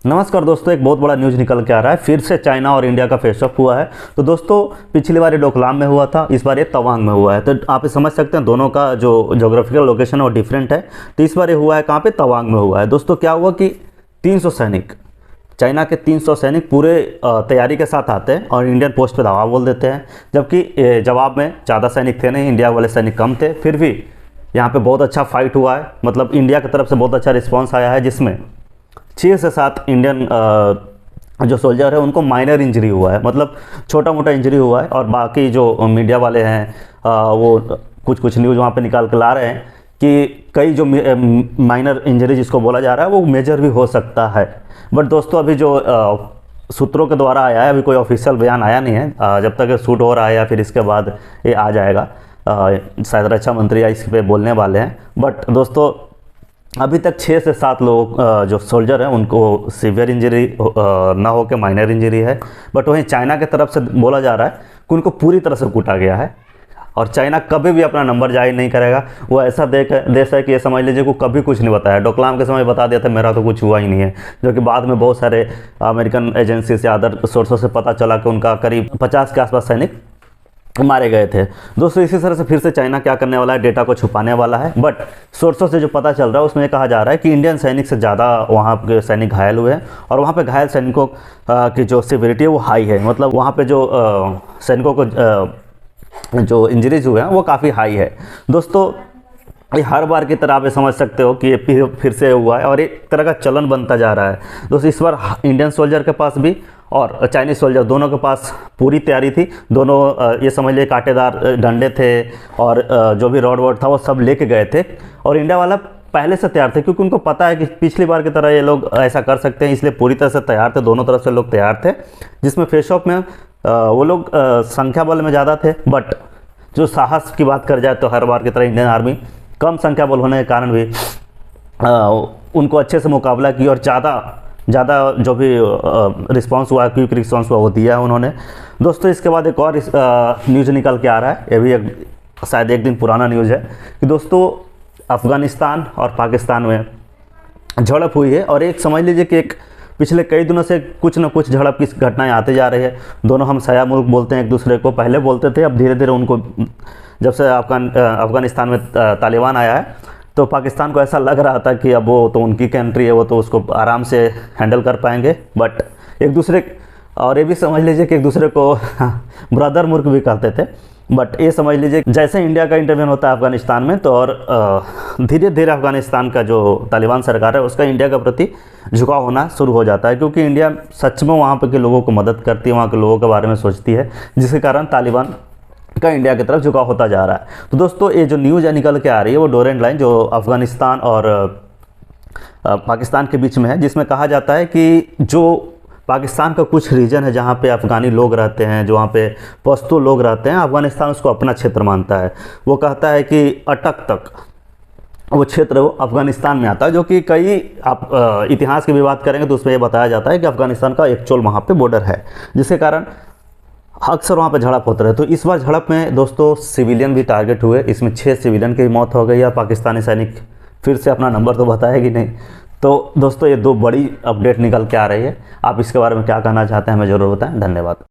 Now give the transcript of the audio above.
नमस्कार दोस्तों, एक बहुत बड़ा न्यूज़ निकल के आ रहा है। फिर से चाइना और इंडिया का फेस ऑफ हुआ है। तो दोस्तों, पिछली बार ये डोकलाम में हुआ था, इस बार ये तवांग में हुआ है। तो आप समझ सकते हैं दोनों का जो ज्योग्राफिकल लोकेशन है वो डिफरेंट है। तो इस बार ये हुआ है कहाँ पे? तवांग में हुआ है। दोस्तों क्या हुआ कि 300 सैनिक, चाइना के 300 सैनिक पूरे तैयारी के साथ आते हैं और इंडियन पोस्ट पे धावा बोल देते हैं। जबकि जवाब में ज़्यादा सैनिक थे नहीं, इंडिया वाले सैनिक कम थे। फिर भी यहाँ पे बहुत अच्छा फाइट हुआ है, मतलब इंडिया की तरफ से बहुत अच्छा रिस्पॉन्स आया है, जिसमें 6 से 7 इंडियन जो सोल्जर है उनको माइनर इंजरी हुआ है, मतलब छोटा मोटा इंजरी हुआ है। और बाकी जो मीडिया वाले हैं वो कुछ न्यूज़ वहाँ पे निकाल के ला रहे हैं कि कई जो माइनर इंजरी जिसको बोला जा रहा है वो मेजर भी हो सकता है। बट दोस्तों, अभी जो सूत्रों के द्वारा आया है, अभी कोई ऑफिशियल बयान आया नहीं है। जब तक ये शूट हो रहा है या फिर इसके बाद ये आ जाएगा, शायद रक्षा मंत्री या इस पे बोलने वाले हैं। बट दोस्तों, अभी तक 6 से 7 लोग जो सोल्जर हैं उनको सीवियर इंजरी ना हो के माइनर इंजरी है। बट वहीं चाइना की तरफ से बोला जा रहा है कि उनको पूरी तरह से कूटा गया है और चाइना कभी भी अपना नंबर जाहिर नहीं करेगा। वो ऐसा देश है कि ये समझ लीजिए को कभी कुछ नहीं बताया। डोकलाम के समय बता दिया था मेरा तो कुछ हुआ ही नहीं है, जो कि बाद में बहुत सारे अमेरिकन एजेंसी से अदर सोर्सों से पता चला कि उनका करीब 50 के आसपास सैनिक मारे गए थे। दोस्तों, इसी तरह से फिर से चाइना क्या करने वाला है, डेटा को छुपाने वाला है। बट सोर्सों से जो पता चल रहा है उसमें कहा जा रहा है कि इंडियन सैनिक से ज़्यादा वहाँ के सैनिक घायल हुए हैं और वहाँ पे घायल सैनिकों की जो सिवियरिटी है वो हाई है। मतलब वहाँ पे जो सैनिकों को जो इंजरीज हुए हैं वो काफ़ी हाई है। दोस्तों, ये हर बार की तरह आप समझ सकते हो कि ये फिर से हुआ है और एक तरह का चलन बनता जा रहा है। दोस्तों, इस बार इंडियन सोल्जर के पास भी और चाइनीज़ सोल्जर दोनों के पास पूरी तैयारी थी। दोनों ये समझ लिए कांटेदार डंडे थे और जो भी रॉड वॉड था वो सब लेके गए थे। और इंडिया वाला पहले से तैयार थे, क्योंकि उनको पता है कि पिछली बार की तरह ये लोग ऐसा कर सकते हैं, इसलिए पूरी तरह से तैयार थे। दोनों तरफ से लोग तैयार थे, जिसमें फेस ऑफ में वो लोग संख्या बल में ज़्यादा थे। बट जो साहस की बात कर जाए तो हर बार की तरह इंडियन आर्मी कम संख्या बल होने के कारण भी उनको अच्छे से मुकाबला किया और ज़्यादा जो भी रिस्पांस हुआ, क्विक रिस्पांस हुआ वो दिया है उन्होंने। दोस्तों, इसके बाद एक और न्यूज़ निकल के आ रहा है। ये भी शायद एक दिन पुराना न्यूज़ है कि दोस्तों अफ़गानिस्तान और पाकिस्तान में झड़प हुई है। और एक समझ लीजिए कि एक पिछले कई दिनों से कुछ न कुछ झड़प की घटनाएं आते जा रही है। दोनों हम साया मुल्क बोलते हैं एक दूसरे को, पहले बोलते थे, अब धीरे धीरे उनको जब से अफ़गानिस्तान में तालिबान आया है तो पाकिस्तान को ऐसा लग रहा था कि अब वो तो उनकी कंट्री है, वो तो उसको आराम से हैंडल कर पाएंगे। बट एक दूसरे, और ये भी समझ लीजिए कि एक दूसरे को ब्रदर मुल्क भी कहते थे। बट ये समझ लीजिए जैसे इंडिया का इंटरवेंशन होता है अफ़गानिस्तान में, तो और धीरे धीरे अफ़गानिस्तान का जो तालिबान सरकार है उसका इंडिया के प्रति झुकाव होना शुरू हो जाता है, क्योंकि इंडिया सच में वहाँ पर के लोगों को मदद करती है, वहाँ के लोगों के बारे में सोचती है, जिसके कारण तालिबान का इंडिया की तरफ झुकाव होता जा रहा है। तो दोस्तों, ये जो न्यूज़ निकल के आ रही है वो डोरेंट लाइन जो अफ़गानिस्तान और पाकिस्तान के बीच में है, जिसमें कहा जाता है कि जो पाकिस्तान का कुछ रीजन है जहाँ पे अफ़गानी लोग रहते हैं, जो वहाँ पे पश्तो लोग रहते हैं, अफ़गानिस्तान उसको अपना क्षेत्र मानता है। वो कहता है कि अटक तक वो क्षेत्र वो अफ़गानिस्तान में आता है, जो कि कई आप इतिहास की भी बात करेंगे तो उसमें ये बताया जाता है कि अफ़गानिस्तान का एक्चुअल वहाँ पे बॉर्डर है, जिसके कारण अक्सर वहाँ पे झड़प होते रहे। तो इस बार झड़प में दोस्तों सिविलियन भी टारगेट हुए, इसमें 6 सिविलियन की मौत हो गई है। पाकिस्तानी सैनिक फिर से अपना नंबर तो बताएगी नहीं। तो दोस्तों, ये 2 बड़ी अपडेट निकल के आ रही है। आप इसके बारे में क्या कहना चाहते हैं हमें ज़रूर बताएं। धन्यवाद।